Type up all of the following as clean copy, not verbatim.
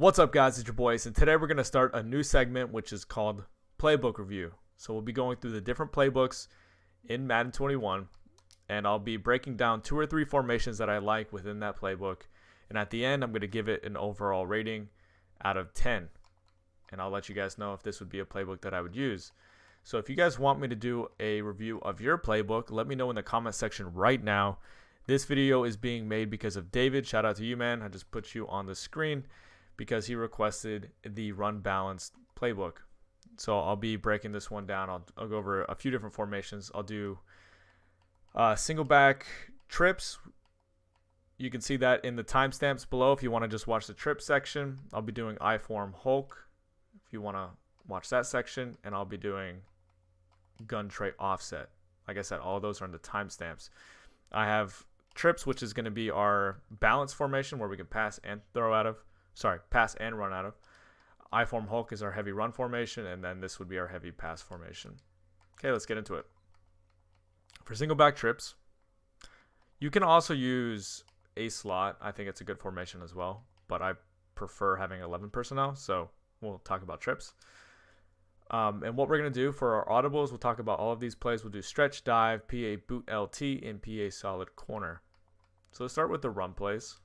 What's up, guys? It's your boys, and today we're going to start a new segment which is called Playbook Review. So we'll be going through the different playbooks in Madden 21, and I'll be breaking down 2 or 3 formations that I like within that playbook. And at the end, I'm going to give it an overall rating out of 10. And I'll let you guys know if this would be a playbook that I would use. So if you guys want me to do a review of your playbook, let me know in the comment section right now. This video is being made because of David. Shout out to you, man. I just put you on the screen because he requested the Run Balanced Playbook. So I'll be breaking this one down. I'll go over a few different formations. I'll do Singleback trips. You can see that in the timestamps below if you want to just watch the trip section. I'll be doing IForm Hulk if you want to watch that section. And I'll be doing gun Trey Offset. Like I said, all of those are in the timestamps. I have trips, which is going to be our balance formation where we can pass and throw out of. Pass and run out of. IForm Hulk is our heavy run formation, and then this would be our heavy pass formation. Okay, let's get into it. For single back trips, you can also use a slot. I think it's a good formation as well, but I prefer having 11 personnel, so we'll talk about trips. And what we're going to do for our audibles, we'll talk about all of these plays. We'll do stretch, dive, PA, boot, LT, and PA solid corner. So let's start with the run plays.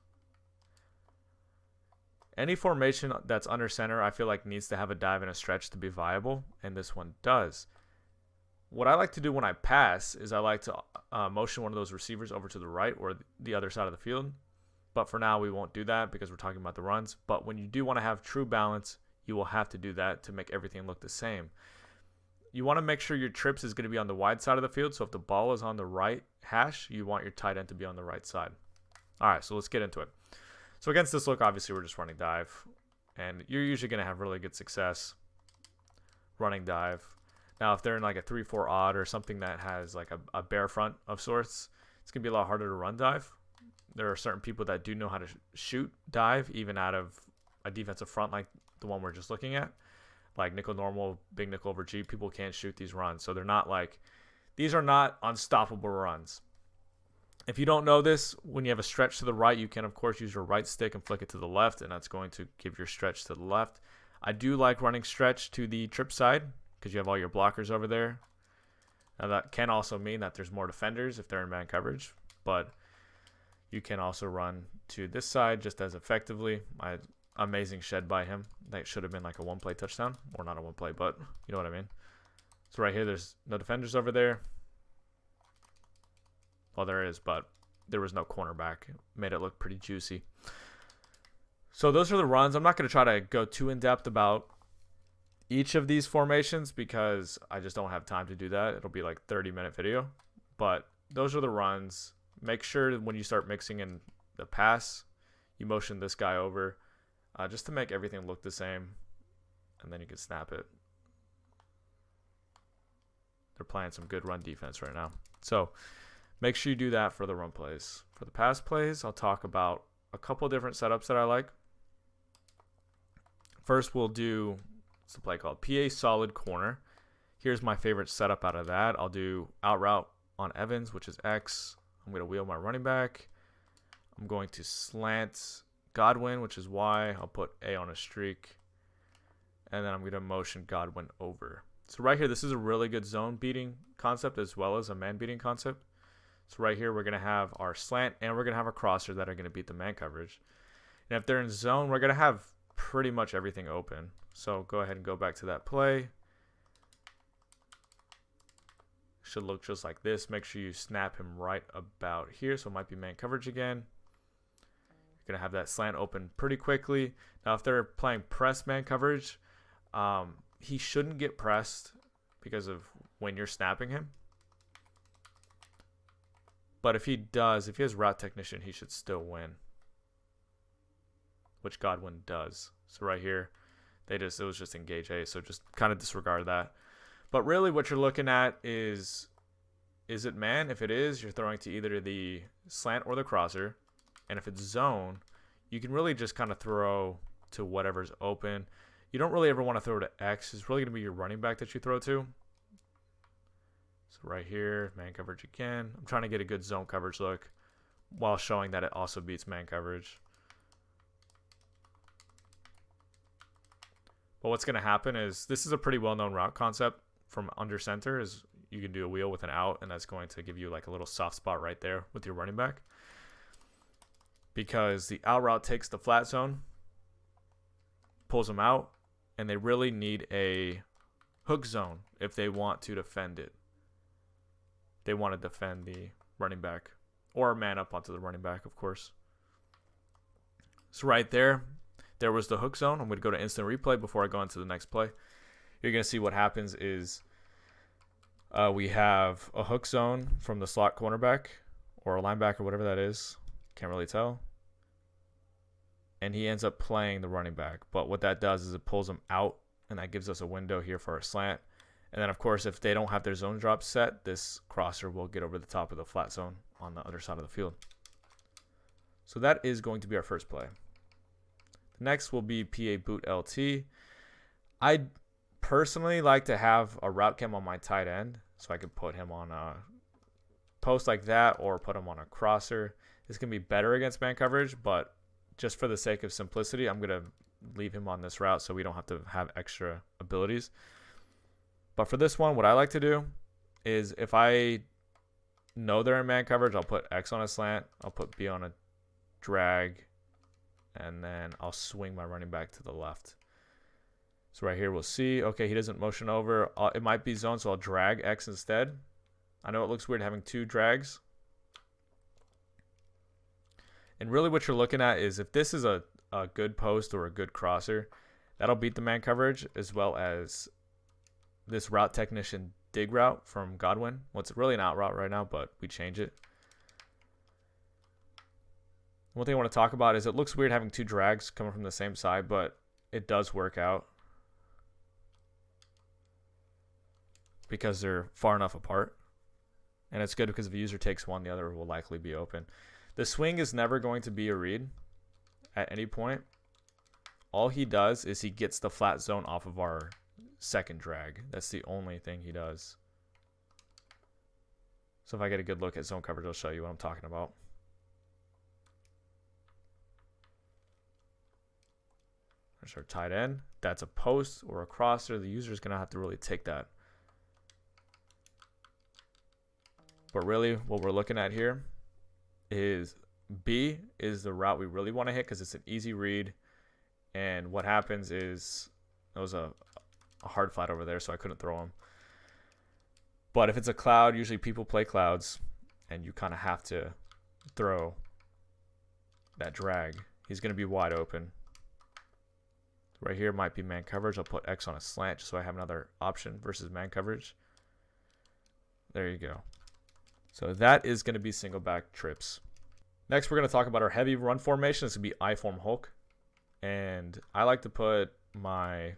Any formation that's under center, I feel like needs to have a dive and a stretch to be viable, and this one does. What I like to do when I pass is I like to motion one of those receivers over to the right or the other side of the field. But for now, we won't do that because we're talking about the runs. But when you do want to have true balance, you will have to do that to make everything look the same. You want to make sure your trips is going to be on the wide side of the field. So if the ball is on the right hash, you want your tight end to be on the right side. All right, so let's get into it. So against this look, obviously, we're just running dive. And you're usually going to have really good success running dive. Now, if they're in like a 3-4 odd or something that has like a bare front of sorts, it's going to be a lot harder to run dive. There are certain people that do know how to shoot dive, even out of a defensive front like the one we're just looking at. Like nickel normal, big nickel over G, people can't shoot these runs. So they're not like, these are not unstoppable runs. If you don't know this, when you have a stretch to the right, you can, of course, use your right stick and flick it to the left, and that's going to give your stretch to the left. I do like running stretch to the trip side because you have all your blockers over there. Now, that can also mean that there's more defenders if they're in man coverage, but you can also run to this side just as effectively. Amazing shed by him. That should have been like a one-play touchdown, or not a one-play, but you know what I mean. So right here, there's no defenders over there. Well, there is, but there was no cornerback. Made it look pretty juicy. So those are the runs. I'm not going to try to go too in-depth about each of these formations because I just don't have time to do that. It'll be like a 30-minute video. But those are the runs. Make sure that when you start mixing in the pass, you motion this guy over just to make everything look the same. And then you can snap it. They're playing some good run defense right now. So make sure you do that for the run plays. For the pass plays, I'll talk about a couple different setups that I like. First, we'll do a play called PA solid corner. Here's my favorite setup out of that. I'll do out route on Evans, which is X. I'm going to wheel my running back. I'm going to slant Godwin, which is Y. I'll put A on a streak. And then I'm going to motion Godwin over. So right here, this is a really good zone beating concept as well as a man beating concept. So right here, we're going to have our slant and we're going to have a crosser that are going to beat the man coverage. And if they're in zone, we're going to have pretty much everything open. So go ahead and go back to that play. Should look just like this. Make sure you snap him right about here. So it might be man coverage again. You're going to have that slant open pretty quickly. Now, if they're playing press man coverage, he shouldn't get pressed because of when you're snapping him. But if he does, if he has route technician, he should still win, which Godwin does. So right here, it was just engage A, so just kind of disregard that. But really what you're looking at is it man? If it is, you're throwing to either the slant or the crosser. And if it's zone, you can really just kind of throw to whatever's open. You don't really ever want to throw to X. It's really going to be your running back that you throw to. So right here, man coverage again. I'm trying to get a good zone coverage look while showing that it also beats man coverage. But what's going to happen is, this is a pretty well-known route concept from under center, is you can do a wheel with an out, and that's going to give you like a little soft spot right there with your running back. Because the out route takes the flat zone, pulls them out, and they really need a hook zone if they want to defend it. They want to defend the running back, or man up onto the running back, of course. So right there was the hook zone. I'm going to go to instant replay before I go into the next play. You're going to see what happens is we have a hook zone from the slot cornerback or a linebacker, whatever that is. Can't really tell. And he ends up playing the running back. But what that does is it pulls him out, and that gives us a window here for a slant. And then, of course, if they don't have their zone drop set, this crosser will get over the top of the flat zone on the other side of the field. So that is going to be our first play. The next will be PA boot LT. I personally like to have a route cam on my tight end, so I could put him on a post like that or put him on a crosser. This can be better against man coverage, but just for the sake of simplicity, I'm going to leave him on this route so we don't have to have extra abilities. But for this one, what I like to do is if I know they're in man coverage, I'll put X on a slant, I'll put B on a drag, and then I'll swing my running back to the left. So right here we'll see, okay, he doesn't motion over. It might be zone, so I'll drag X instead. I know it looks weird having two drags. And really what you're looking at is if this is a good post or a good crosser, that'll beat the man coverage, as well as this route technician dig route from Godwin. Well, it's really an out route right now, but we change it. One thing I want to talk about is it looks weird having two drags coming from the same side, but it does work out because they're far enough apart. And it's good because if a user takes one, the other will likely be open. The swing is never going to be a read at any point. All he does is he gets the flat zone off of our second drag. That's the only thing he does. So if I get a good look at zone coverage, I'll show you what I'm talking about. There's our tight end. That's a post or a crosser. The user is going to have to really take that. But really what we're looking at here is B is the route we really want to hit because it's an easy read. And what happens is, there was a hard flat over there, so I couldn't throw him. But if it's a cloud, usually people play clouds, and you kind of have to throw that drag. He's going to be wide open. Right here might be man coverage. I'll put X on a slant just so I have another option versus man coverage. There you go. So that is going to be single back trips. Next, we're going to talk about our heavy run formation. This would be IForm Hulk. And I like to put my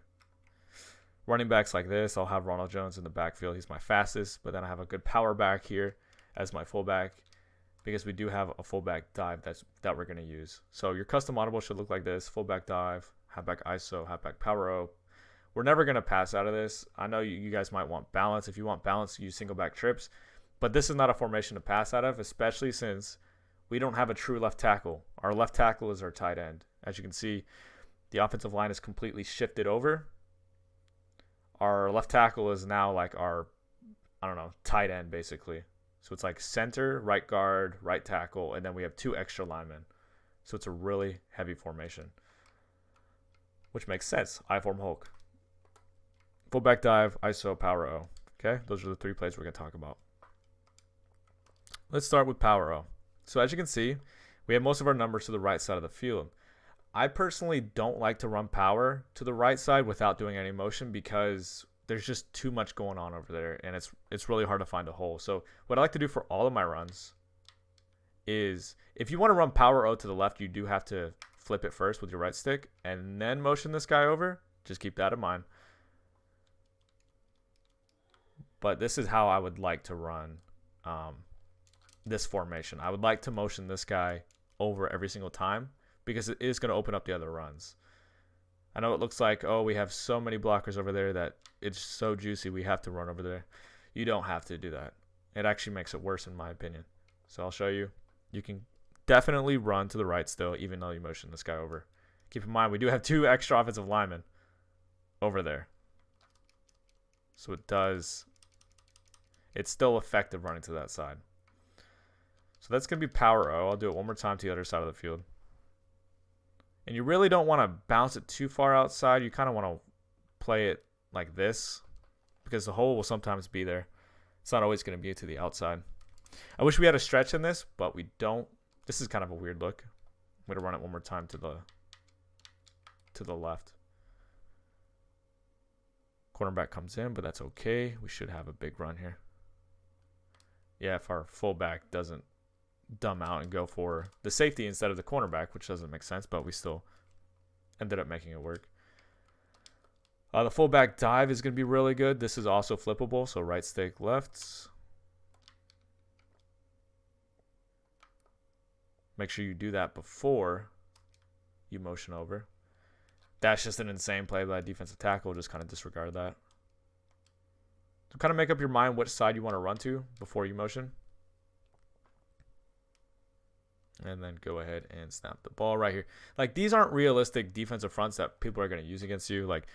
running backs like this. I'll have Ronald Jones in the backfield. He's my fastest. But then I have a good power back here as my fullback, because we do have a fullback dive that we're going to use. So your custom audible should look like this. Fullback dive, halfback ISO, halfback power O. We're never going to pass out of this. I know you guys might want balance. If you want balance, use single back trips. But this is not a formation to pass out of, especially since we don't have a true left tackle. Our left tackle is our tight end. As you can see, the offensive line is completely shifted over. Our left tackle is now like our, tight end basically. So it's like center, right guard, right tackle, and then we have two extra linemen. So it's a really heavy formation, which makes sense. IForm Hulk. Fullback dive, ISO, power O. Okay, those are the three plays we're going to talk about. Let's start with power O. So as you can see, we have most of our numbers to the right side of the field. I personally don't like to run power to the right side without doing any motion because there's just too much going on over there, and it's really hard to find a hole. So what I like to do for all of my runs is, if you want to run power O to the left, you do have to flip it first with your right stick and then motion this guy over. Just keep that in mind. But this is how I would like to run this formation. I would like to motion this guy over every single time because it is going to open up the other runs. I know it looks like, oh, we have so many blockers over there that it's so juicy we have to run over there. You don't have to do that. It actually makes it worse in my opinion. So I'll show you. You can definitely run to the right still, even though you motion this guy over. Keep in mind, we do have two extra offensive linemen. over there. So it's still effective running to that side. So that's going to be power O. I'll do it one more time to the other side of the field. And you really don't want to bounce it too far outside. You kind of want to play it like this because the hole will sometimes be there. It's not always going to be to the outside. I wish we had a stretch in this, but we don't. This is kind of a weird look. I'm going to run it one more time to the left. Cornerback comes in, but that's okay. We should have a big run here. Yeah, if our fullback doesn't dumb out and go for the safety instead of the cornerback, which doesn't make sense, but we still ended up making it work. The fullback dive is going to be really good. This is also flippable, so right stick, left. Make sure you do that before you motion over. That's just an insane play by a defensive tackle. Just kind of disregard that. So kind of make up your mind which side you want to run to before you motion. And then go ahead and snap the ball right here. Like, these aren't realistic defensive fronts that people are going to use against you. Like,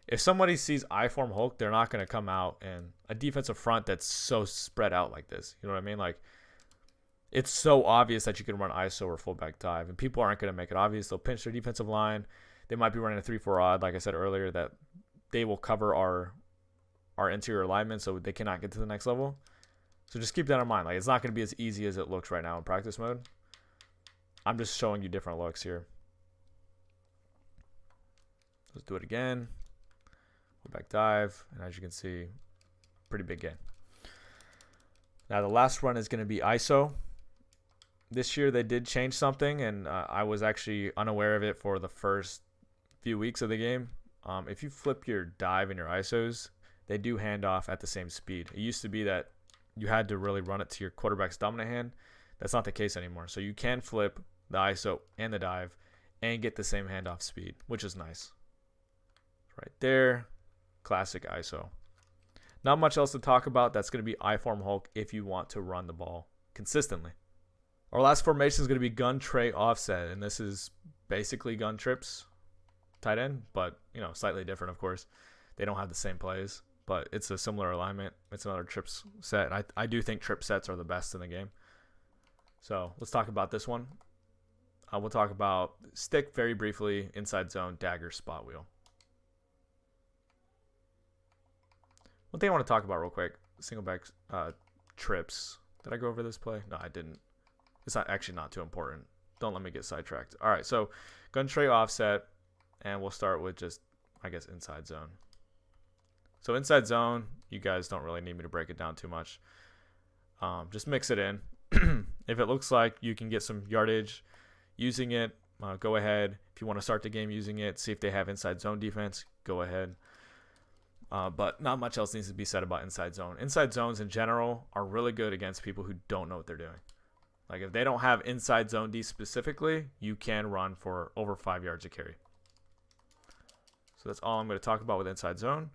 if somebody sees IForm Hulk, they're not going to come out and a defensive front that's so spread out like this. You know what I mean? Like, it's so obvious that you can run ISO or fullback dive, and people aren't going to make it obvious. They'll pinch their defensive line. They might be running a 3-4 odd, like I said earlier, that they will cover our interior alignment so they cannot get to the next level. So just keep that in mind. Like, it's not going to be as easy as it looks right now in practice mode. I'm just showing you different looks here. Let's do it again. Fullback dive, and as you can see, pretty big gain. Now the last run is going to be ISO. This year they did change something, and I was actually unaware of it for the first few weeks of the game. If you flip your dive and your ISOs, they do hand off at the same speed. It used to be that you had to really run it to your quarterback's dominant hand. That's not the case anymore. So you can flip the ISO and the dive and get the same handoff speed, which is nice. Right there, classic ISO. Not much else to talk about. That's going to be IForm Hulk if you want to run the ball consistently. Our last formation is going to be gun Trey Offset, and this is basically gun trips tight end, but slightly different, of course. They don't have the same plays, but it's a similar alignment. It's another trips set. I do think trip sets are the best in the game. So let's talk about this one. We'll talk about stick very briefly, inside zone, dagger, spot wheel. One thing I want to talk about real quick, Singleback trips. Did I go over this play? No, I didn't. It's actually not too important. Don't let me get sidetracked. All right, so gun Trey Offset, and we'll start with just, I guess, inside zone. So inside zone, you guys don't really need me to break it down too much. Just mix it in. If it looks like you can get some yardage using it, go ahead. If you want to start the game using it, see if they have inside zone defense, go ahead. But not much else needs to be said about inside zone. Inside zones in general are really good against people who don't know what they're doing. Like, if they don't have inside zone D specifically, you can run for over 5 yards a carry. So that's all I'm going to talk about with inside zone.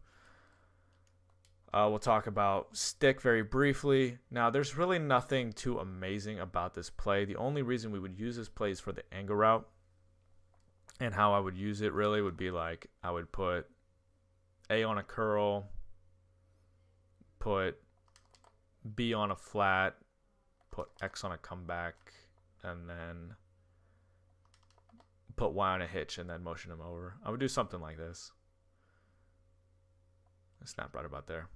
We'll talk about stick very briefly. Now, there's really nothing too amazing about this play. The only reason we would use this play is for the angle route. And how I would use it really would be like, I would put A on a curl, put B on a flat, put X on a comeback, and then put Y on a hitch, and then motion him over. I would do something like this. Snap right about there.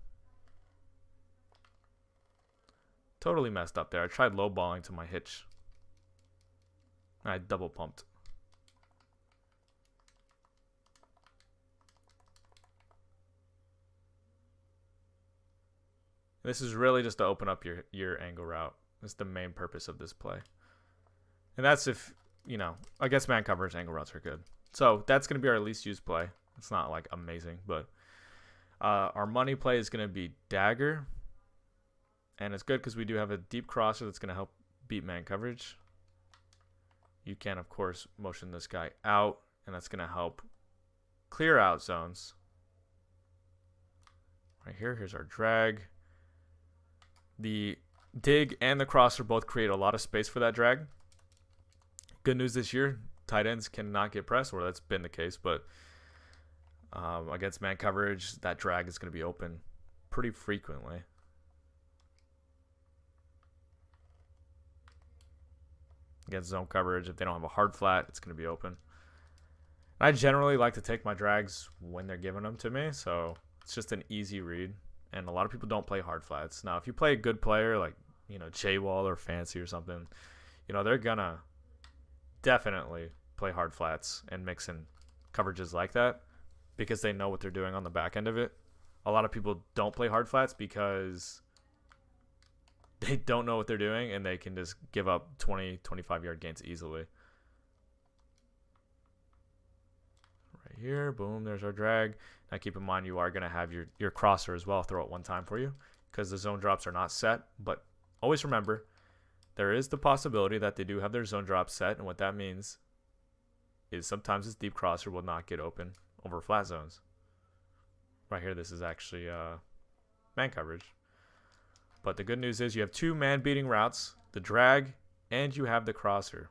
Totally messed up there. I tried low balling to my hitch. I double pumped. This is really just to open up your angle route. That's the main purpose of this play. And that's if, I guess man coverage angle routes are good. So that's going to be our least used play. It's not like amazing, but our money play is going to be dagger. And it's good because we do have a deep crosser that's going to help beat man coverage. You can, of course, motion this guy out, and that's going to help clear out zones. Right here, here's our drag. The dig and the crosser both create a lot of space for that drag. Good news this year, tight ends cannot get pressed, or that's been the case, but Against man coverage, that drag is going to be open pretty frequently. Against zone coverage, if they don't have a hard flat, it's going to be open. I generally like to take my drags when they're giving them to me, so it's just an easy read. And a lot of people don't play hard flats. Now, if you play a good player like, J-Wall or Fancy or something, they're going to definitely play hard flats and mix in coverages like that because they know what they're doing on the back end of it. A lot of people don't play hard flats because they don't know what they're doing and they can just give up 20, 25-yard gains easily. Right here, boom, there's our drag. Now keep in mind you are going to have your crosser as well throw it one time for you because the zone drops are not set. But always remember, there is the possibility that they do have their zone drop set, and what that means is sometimes this deep crosser will not get open over flat zones. Right here, this is actually man coverage. But the good news is you have two man-beating routes, the drag, and you have the crosser.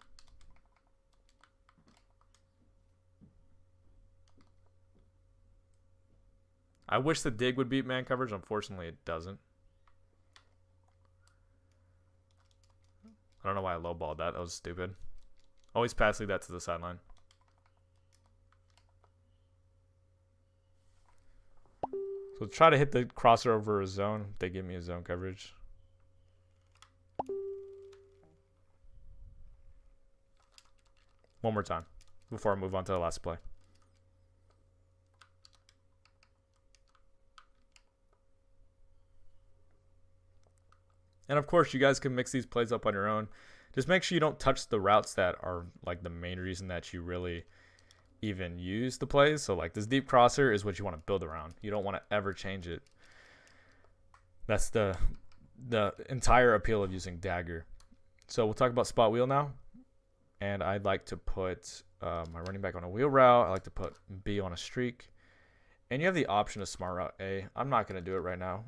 I wish the dig would beat man coverage. Unfortunately, it doesn't. I don't know why I lowballed that. That was stupid. Always pass lead that to the sideline. So try to hit the crosser over a zone. They give me a zone coverage. One more time before I move on to the last play. And of course, you guys can mix these plays up on your own. Just make sure you don't touch the routes that are like the main reason that you really even use the plays. So like this deep crosser is what you want to build around. You don't want to ever change it. That's the entire appeal of using dagger. So we'll talk about spot wheel now. And I'd like to put my running back on a wheel route. I like to put B on a streak. And you have the option of smart route A. I'm not going to do it right now,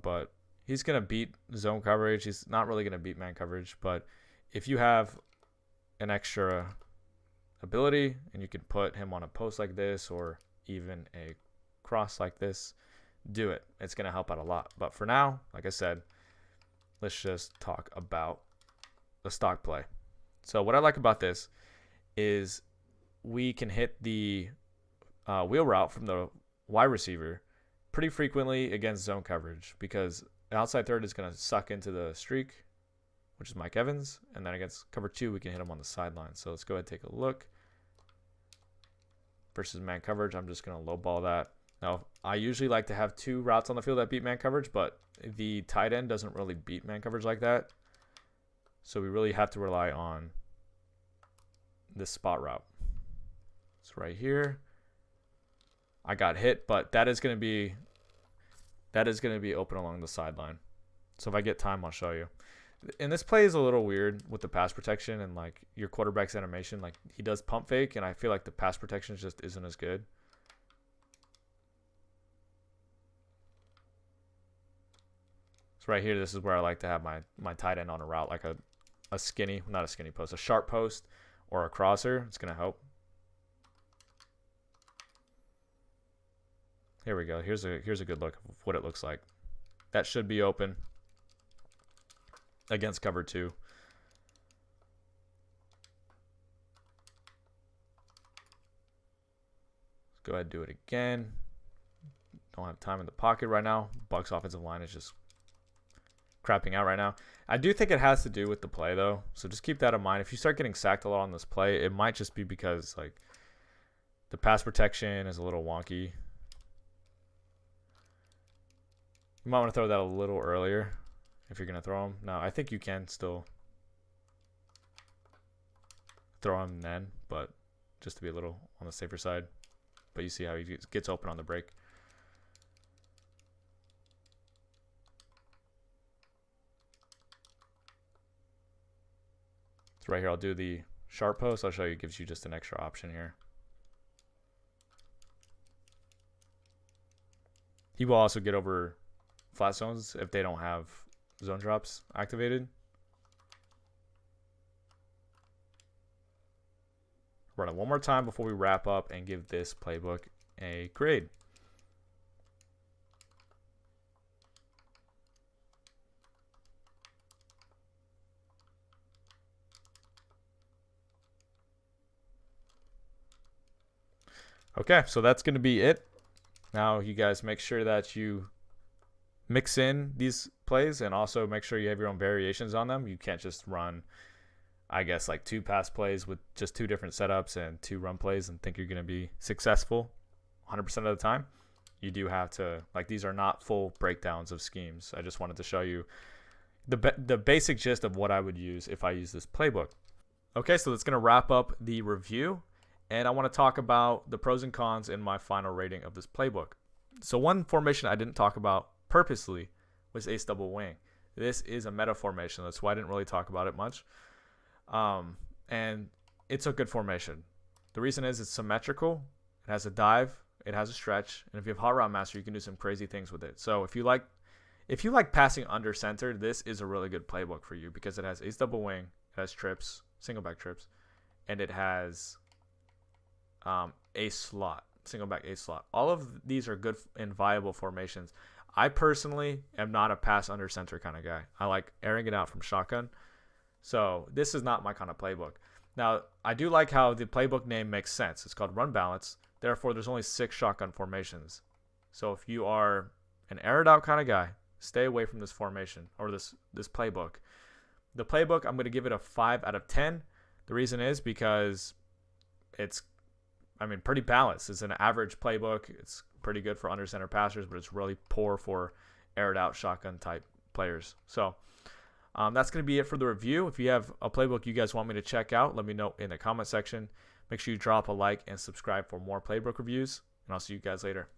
but he's going to beat zone coverage. He's not really going to beat man coverage. But if you have an extra ability and you can put him on a post like this or even a cross like this, do it. It's going to help out a lot. But for now, like I said, let's just talk about the stock play. So what I like about this is we can hit the wheel route from the wide receiver pretty frequently against zone coverage because outside third is going to suck into the streak, which is Mike Evans. And then against cover 2, we can hit him on the sideline. So let's go ahead and take a look. Versus man coverage, I'm just going to lowball that. Now, I usually like to have 2 routes on the field that beat man coverage, but the tight end doesn't really beat man coverage like that. So we really have to rely on this spot route. So right here, I got hit, but that is going to be open along the sideline. So if I get time, I'll show you. And this play is a little weird with the pass protection and like your quarterback's animation. Like he does pump fake, and I feel like the pass protection just isn't as good. So right here, this is where I like to have my tight end on a route, like a skinny, not a skinny post, a sharp post or a crosser. It's going to help. Here we go. Here's a good look of what it looks like. That should be open against cover 2. Let's go ahead and do it again. Don't have time in the pocket right now. Bucs offensive line is just crapping out right now. I do think it has to do with the play though, so just keep that in mind. If you start getting sacked a lot on this play, it might just be because like the pass protection is a little wonky. You might want to throw that a little earlier if you're going to throw him. No, I think you can still throw him then, but just to be a little on the safer side. But you see how he gets open on the break. So right here, I'll do the sharp post. I'll show you, it gives you just an extra option here. He will also get over flat zones if they don't have zone drops activated. Run it one more time before we wrap up and give this playbook a grade. Okay, so that's going to be it. Now you guys make sure that you mix in these plays and also make sure you have your own variations on them. You can't just run, I guess, like 2 pass plays with just 2 different setups and 2 run plays and think you're going to be successful 100% of the time. You do have to, like, these are not full breakdowns of schemes. I just wanted to show you the basic gist of what I would use if I use this playbook. Okay, so that's going to wrap up the review. And I want to talk about the pros and cons in my final rating of this playbook. So one formation I didn't talk about purposely was ace double wing. This is a meta formation. That's why I didn't really talk about it much. And it's a good formation. The reason is it's symmetrical. It has a dive. It has a stretch. And if you have hot route master, you can do some crazy things with it. So if you like passing under center, this is a really good playbook for you because it has ace double wing, it has trips, single back trips, and it has ace slot, single back ace slot. All of these are good and viable formations. I personally am not a pass under center kind of guy. I like airing it out from shotgun. So this is not my kind of playbook. Now, I do like how the playbook name makes sense. It's called Run Balanced. Therefore, there's only 6 shotgun formations. So if you are an air it out kind of guy, stay away from this formation or this playbook. The playbook, I'm going to give it a 5 out of 10. The reason is because it's pretty balanced. It's an average playbook. It's pretty good for under center passers, but it's really poor for aired out shotgun type players. So that's going to be it for the review. If you have a playbook you guys want me to check out, let me know in the comment section. Make sure you drop a like and subscribe for more playbook reviews, and I'll see you guys later.